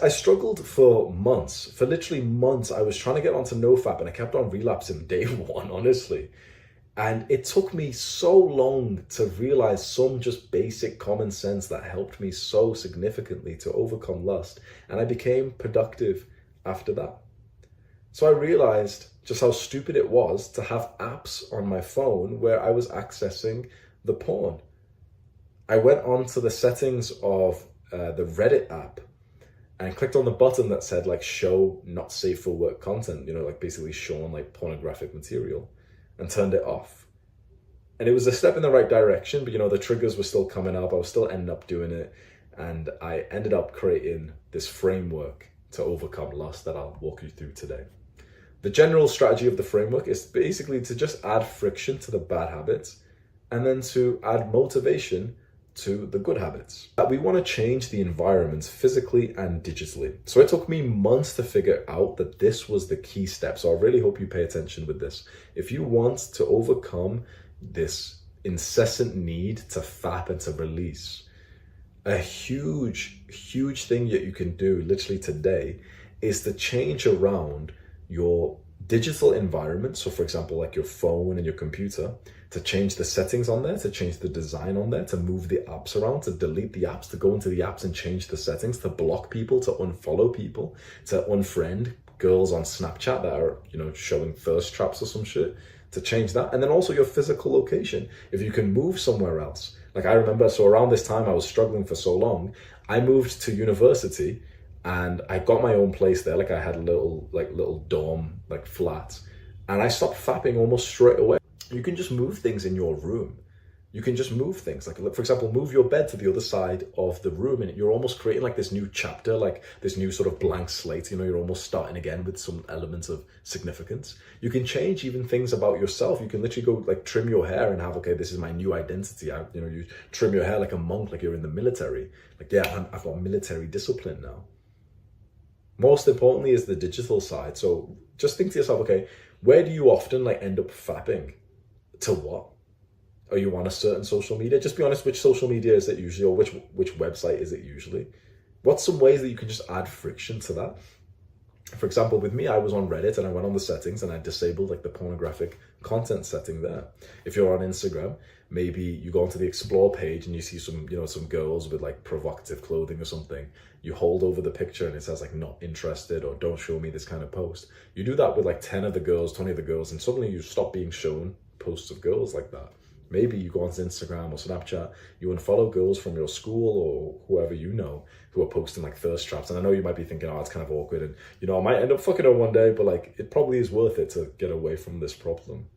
I struggled for months, for literally months. I was trying to get onto NO-FAP and I kept on relapsing day one, honestly. And it took me so long to realize some just basic common sense that helped me so significantly to overcome lust. And I became productive after that. So I realized just how stupid it was to have apps on my phone where I was accessing the porn. I went on to the settings of the Reddit app and clicked on the button that said like show not safe for work content, like basically showing like pornographic material, and turned it off. And it was a step in the right direction, but the triggers were still coming up. I was still ending up doing it. And I ended up creating this framework to overcome lust that I'll walk you through today. The general strategy of the framework is basically to just add friction to the bad habits and then to add motivation to the good habits. We want to change the environments physically and digitally. So it took me months to figure out that this was the key step. So I really hope you pay attention with this. If you want to overcome this incessant need to FAP and to release, a huge thing that you can do literally today is to change around your digital environment. So for example, like your phone and your computer, to change the settings on there, to change the design on there, to move the apps around, to delete the apps, to go into the apps and change the settings, to block people, to unfollow people, to unfriend girls on Snapchat that are, showing thirst traps or some shit, to change that. And then also your physical location. If you can move somewhere else. Like I remember, so around this time I was struggling for so long, I moved to university and I got my own place there. Like I had a little dorm, like flat, and I stopped fapping almost straight away. You can just move things in your room. You can just move things. Like for example, move your bed to the other side of the room and you're almost creating like this new chapter, like this new sort of blank slate. You're almost starting again with some elements of significance. You can change even things about yourself. You can literally go like trim your hair and have, okay, this is my new identity. You trim your hair like a monk, like you're in the military. Like, yeah, I've got military discipline now. Most importantly is the digital side. So just think to yourself, okay, where do you often like end up fapping? To what? Are you on a certain social media? Just be honest, which social media is it usually, or which website is it usually? What's some ways that you can just add friction to that? For example, with me, I was on Reddit and I went on the settings and I disabled like the pornographic content setting there. If you're on Instagram, maybe you go onto the explore page and you see some, some girls with like provocative clothing or something. You hold over the picture and it says like not interested or don't show me this kind of post. You do that with like 10 of the girls, 20 of the girls, and suddenly you stop being shown posts of girls like that. Maybe you go onto Instagram or Snapchat, you unfollow girls from your school or whoever who are posting like thirst traps. And I know you might be thinking, oh, it's kind of awkward and, I might end up fucking her one day, but like, it probably is worth it to get away from this problem.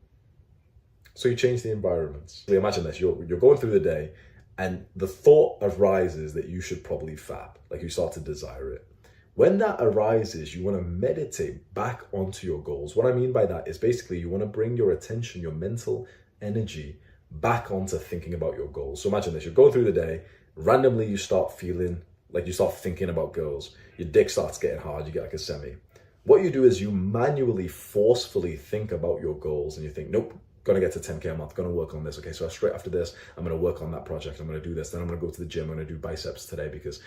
So you change the environments. So imagine this, you're going through the day and the thought arises that you should probably FAP, like you start to desire it. When that arises, you want to meditate back onto your goals. What I mean by that is basically you want to bring your attention, your mental energy back onto thinking about your goals. So imagine this, you're going through the day, randomly you start feeling like you start thinking about girls, your dick starts getting hard, you get like a semi. What you do is you manually, forcefully think about your goals and you think, nope, gonna get to 10K a month, gonna work on this. Okay, so straight after this, I'm gonna work on that project, I'm gonna do this, then I'm gonna go to the gym, I'm gonna do biceps today because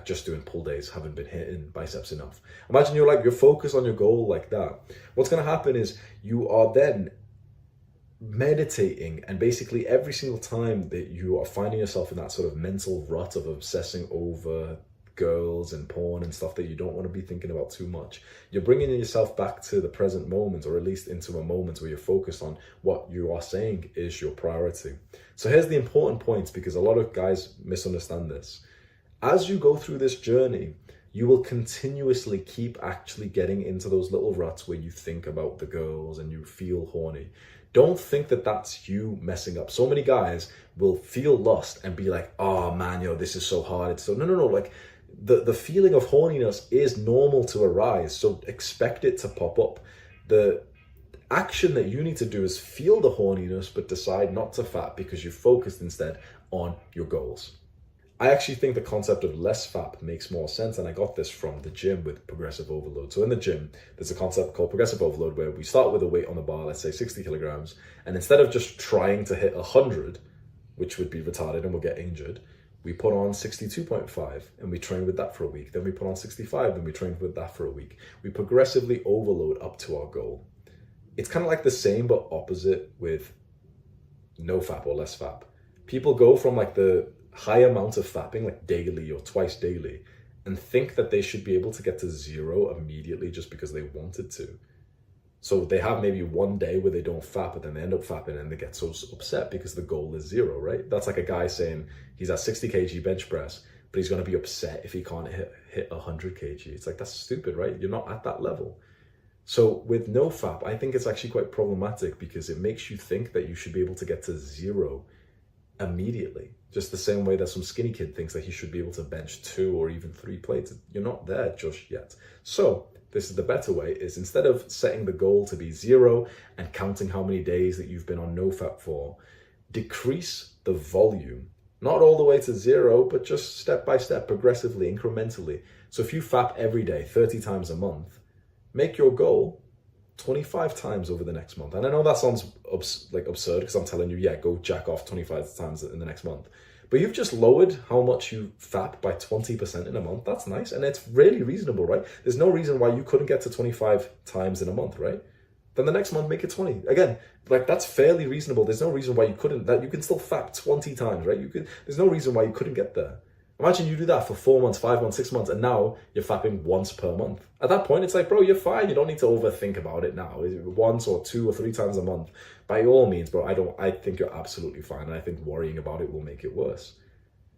just doing pull days haven't been hitting biceps enough. Imagine you're focused on your goal like that. What's gonna happen is you are then meditating, and basically every single time that you are finding yourself in that sort of mental rut of obsessing over girls and porn and stuff that you don't want to be thinking about too much, you're bringing yourself back to the present moment, or at least into a moment where you're focused on what you are saying is your priority. So here's the important points, because a lot of guys misunderstand this. As you go through this journey, you will continuously keep actually getting into those little ruts where you think about the girls and you feel horny. Don't think that that's you messing up. So many guys will feel lust and be like, oh man, this is so hard. It's so, no. Like the feeling of horniness is normal to arise. So expect it to pop up. The action that you need to do is feel the horniness, but decide not to FAP because you're focused instead on your goals. I actually think the concept of less FAP makes more sense, and I got this from the gym with progressive overload. So in the gym, there's a concept called progressive overload where we start with a weight on the bar, let's say 60 kilograms, and instead of just trying to hit 100, which would be retarded and we'll get injured, We put on 62.5 and we train with that for a week. Then we put on 65 and we train with that for a week. We progressively overload up to our goal. It's kind of like the same but opposite with no FAP or less FAP. People go from like the high amount of fapping, like daily or twice daily, and think that they should be able to get to 0 immediately just because they wanted to. So they have maybe one day where they don't fap, but then they end up fapping and they get so upset because the goal is 0, right? That's like a guy saying he's at 60 kg bench press, but he's going to be upset if he can't hit 100 kg. It's like, that's stupid, right? You're not at that level. So with no FAP, I think it's actually quite problematic because it makes you think that you should be able to get to 0 immediately. Just the same way that some skinny kid thinks that he should be able to bench 2 or even 3 plates. You're not there just yet. So this is the better way, is instead of setting the goal to be 0 and counting how many days that you've been on NO-FAP for, decrease the volume. Not all the way to 0, but just step by step, progressively, incrementally. So if you FAP every day, 30 times a month, make your goal 25 times over the next month. And I know that sounds absurd because I'm telling you, yeah, go jack off 25 times in the next month. But you've just lowered how much you FAP by 20% in a month. That's nice. And it's really reasonable, right? There's no reason why you couldn't get to 25 times in a month, right? Then the next month, make it 20. Again, like that's fairly reasonable. There's no reason why you couldn't, that you can still FAP 20 times, right? There's no reason why you couldn't get there. Imagine you do that for 4 months, 5 months, 6 months, and now you're fapping once per month. At that point, it's like, bro, you're fine. You don't need to overthink about it now. Once or 2 or 3 times a month, by all means, bro, I think you're absolutely fine. And I think worrying about it will make it worse.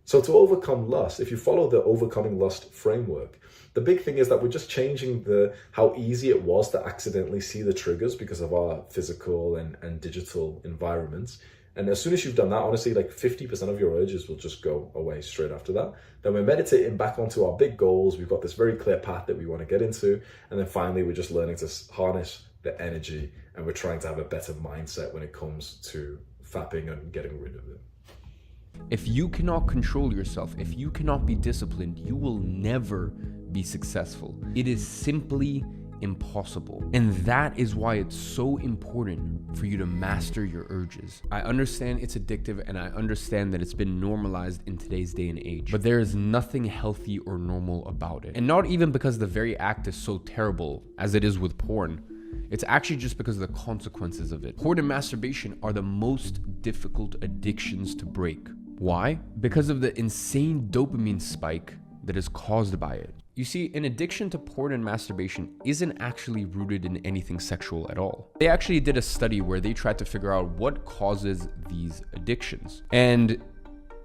So to overcome lust, if you follow the overcoming lust framework, the big thing is that we're just changing how easy it was to accidentally see the triggers because of our physical and digital environments. And as soon as you've done that, honestly, like 50% of your urges will just go away straight after that. Then we're meditating back onto our big goals. We've got this very clear path that we want to get into. And then finally, we're just learning to harness the energy, and we're trying to have a better mindset when it comes to fapping and getting rid of it. If you cannot control yourself, if you cannot be disciplined, you will never be successful. It is simply impossible. And that is why it's so important for you to master your urges. I understand it's addictive, and I understand that it's been normalized in today's day and age, but there is nothing healthy or normal about it. And not even because the very act is so terrible as it is with porn. It's actually just because of the consequences of it. Porn and masturbation are the most difficult addictions to break. Why? Because of the insane dopamine spike that is caused by it. You see, an addiction to porn and masturbation isn't actually rooted in anything sexual at all. They actually did a study where they tried to figure out what causes these addictions. And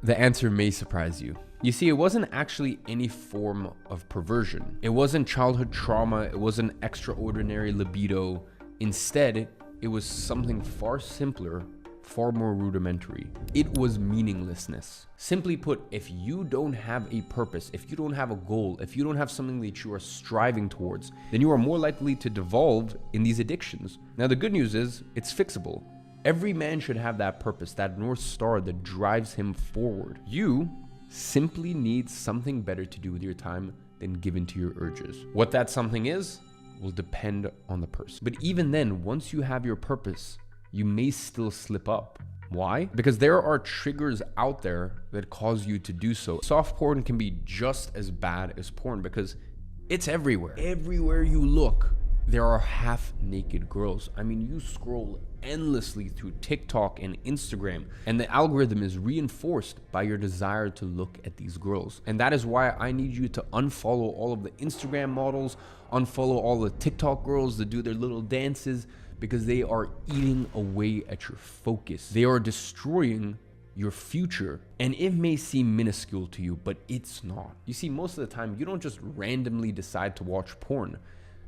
the answer may surprise you. You see, it wasn't actually any form of perversion. It wasn't childhood trauma. It wasn't extraordinary libido. Instead, it was something far simpler, far more rudimentary. It was meaninglessness. Simply put, if you don't have a purpose, if you don't have a goal, if you don't have something that you are striving towards, then you are more likely to devolve in these addictions. Now, the good news is it's fixable. Every man should have that purpose, that North Star that drives him forward. You simply need something better to do with your time than given to your urges. What that something is will depend on the person. But even then, once you have your purpose, you may still slip up. Why? Because there are triggers out there that cause you to do so. Soft porn can be just as bad as porn because it's everywhere. Everywhere you look, there are half-naked girls. I mean, you scroll endlessly through TikTok and Instagram, and the algorithm is reinforced by your desire to look at these girls. And that is why I need you to unfollow all of the Instagram models, unfollow all the TikTok girls that do their little dances, because they are eating away at your focus. They are destroying your future. And it may seem minuscule to you, but it's not. You see, most of the time, you don't just randomly decide to watch porn.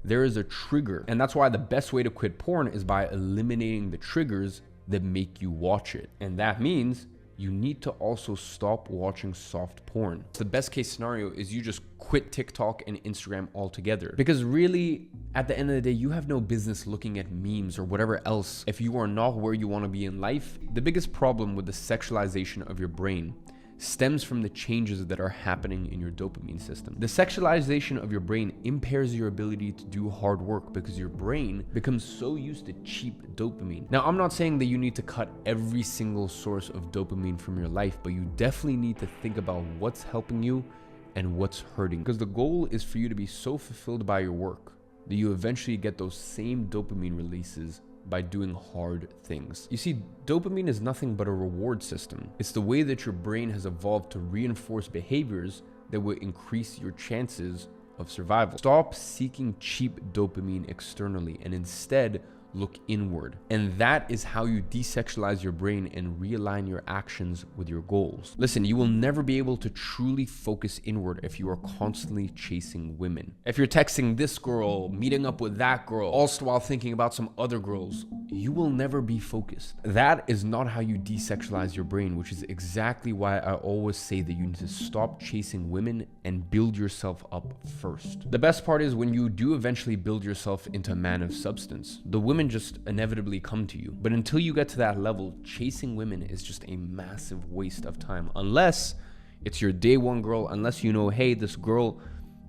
There is a trigger. And that's why the best way to quit porn is by eliminating the triggers that make you watch it. And that means you need to also stop watching soft porn. The best case scenario is you just quit TikTok and Instagram altogether. Because really, at the end of the day, you have no business looking at memes or whatever else if you are not where you want to be in life. The biggest problem with the sexualization of your brain stems from the changes that are happening in your dopamine system. The sexualization of your brain impairs your ability to do hard work because your brain becomes so used to cheap dopamine. Now, I'm not saying that you need to cut every single source of dopamine from your life, but you definitely need to think about what's helping you and what's hurting, because the goal is for you to be so fulfilled by your work that you eventually get those same dopamine releases by doing hard things. You see, dopamine is nothing but a reward system. It's the way that your brain has evolved to reinforce behaviors that will increase your chances of survival. Stop seeking cheap dopamine externally and instead look inward. And that is how you desexualize your brain and realign your actions with your goals. Listen, you will never be able to truly focus inward if you are constantly chasing women. If you're texting this girl, meeting up with that girl, all while thinking about some other girls, you will never be focused. That is not how you desexualize your brain, which is exactly why I always say that you need to stop chasing women and build yourself up first. The best part is when you do eventually build yourself into a man of substance, the women just inevitably come to you. But until you get to that level, chasing women is just a massive waste of time, unless it's your day one girl, unless you know, hey, this girl,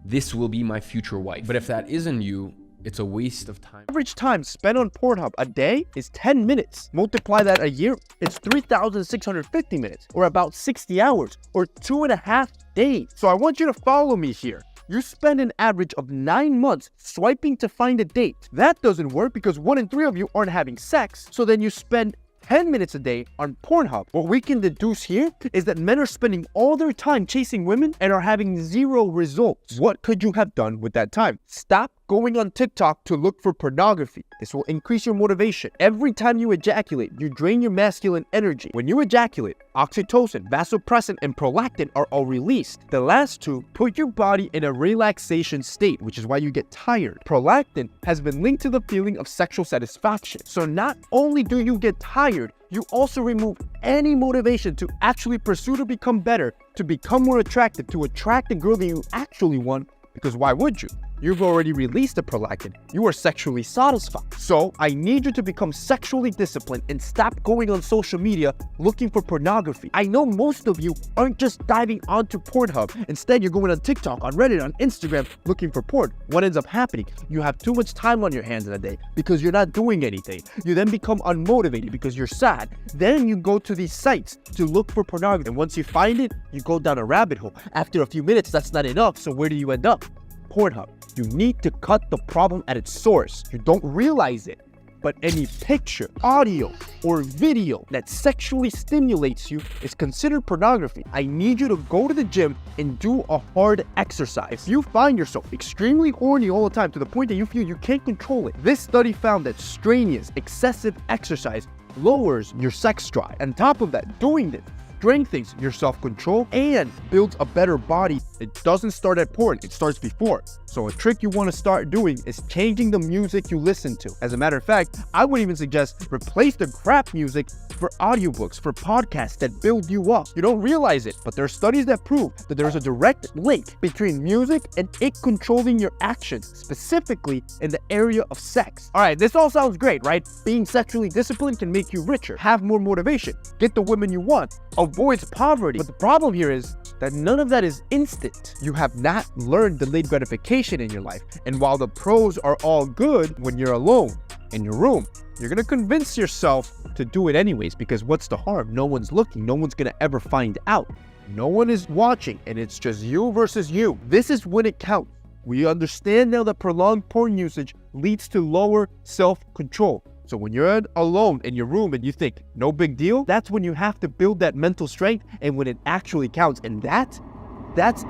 this will be my future wife. But if that isn't you, it's a waste of time. Average time spent on Pornhub a day is 10 minutes. Multiply that a year, it's 3,650 minutes, or about 60 hours, or 2.5 days. So I want you to follow me here. You spend an average of 9 months swiping to find a date. That doesn't work because 1 in 3 of you aren't having sex. So then you spend 10 minutes a day on Pornhub. What we can deduce here is that men are spending all their time chasing women and are having 0 results. What could you have done with that time? Stop going on TikTok to look for pornography. This will increase your motivation. Every time you ejaculate, you drain your masculine energy. When you ejaculate, oxytocin, vasopressin, and prolactin are all released. The last two put your body in a relaxation state, which is why you get tired. Prolactin has been linked to the feeling of sexual satisfaction. So not only do you get tired, you also remove any motivation to actually pursue to become better, to become more attractive, to attract the girl that you actually want, because why would you? You've already released the prolactin. You are sexually satisfied. So I need you to become sexually disciplined and stop going on social media looking for pornography. I know most of you aren't just diving onto Pornhub. Instead, you're going on TikTok, on Reddit, on Instagram looking for porn. What ends up happening? You have too much time on your hands in a day because you're not doing anything. You then become unmotivated because you're sad. Then you go to these sites to look for pornography. And once you find it, you go down a rabbit hole. After a few minutes, that's not enough. So where do you end up? Pornhub. You need to cut the problem at its source. You don't realize it, but any picture, audio, or video that sexually stimulates you is considered pornography. I need you to go to the gym and do a hard exercise. If you find yourself extremely horny all the time to the point that you feel you can't control it, this study found that strenuous, excessive exercise lowers your sex drive. On top of that, doing this strengthens your self-control and builds a better body. It doesn't start at porn, it starts before. So a trick you want to start doing is changing the music you listen to. As a matter of fact, I would even suggest replace the crap music for audiobooks, for podcasts that build you up. You don't realize it, but there are studies that prove that there is a direct link between music and it controlling your actions, specifically in the area of sex. All right, this all sounds great, right? Being sexually disciplined can make you richer, have more motivation, get the women you want, avoids poverty. But the problem here is that none of that is instant. You have not learned delayed gratification in your life. And while the pros are all good, when you're alone in your room, you're gonna convince yourself to do it anyways, because what's the harm? No one's looking. No one's gonna ever find out. No one is watching, and it's just you versus you. This is when it counts. We understand now that prolonged porn usage leads to lower self-control. So when you're alone in your room and you think, no big deal, that's when you have to build that mental strength and when it actually counts. And that's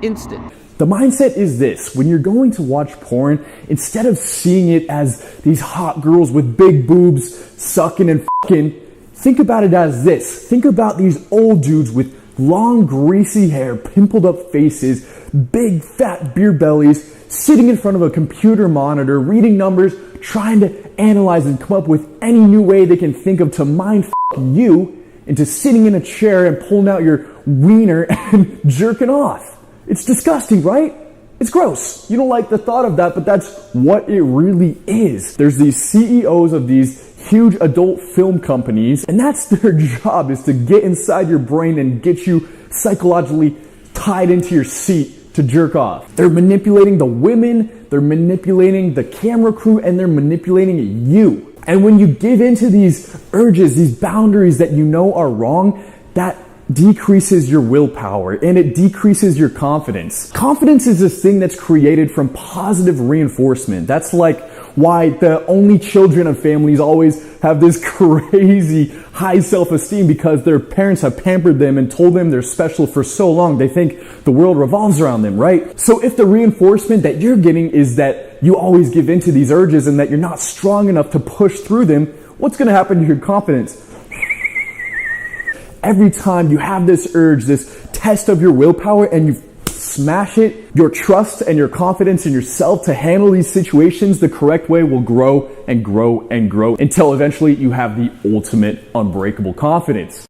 instant. The mindset is this: when you're going to watch porn, instead of seeing it as these hot girls with big boobs sucking and fucking, think about it as this. Think about these old dudes with long greasy hair, pimpled up faces, big fat beer bellies, sitting in front of a computer monitor, reading numbers, trying to analyze and come up with any new way they can think of to mind you into sitting in a chair and pulling out your wiener and jerking off. It's disgusting, right? It's gross. You don't like the thought of that, but that's what it really is. There's these CEOs of these huge adult film companies, and that's their job, is to get inside your brain and get you psychologically tied into your seat to jerk off. They're manipulating the women, they're manipulating the camera crew, and they're manipulating you. And when you give into these urges, these boundaries that you know are wrong, that decreases your willpower and it decreases your confidence. Confidence is this thing that's created from positive reinforcement. That's like why the only children of families always have this crazy high self-esteem, because their parents have pampered them and told them they're special for so long. They think the world revolves around them, right? So if the reinforcement that you're getting is that you always give in to these urges and that you're not strong enough to push through them, what's going to happen to your confidence? Every time you have this urge, this test of your willpower, and you smash it, your trust and your confidence in yourself to handle these situations the correct way will grow and grow and grow until eventually you have the ultimate unbreakable confidence.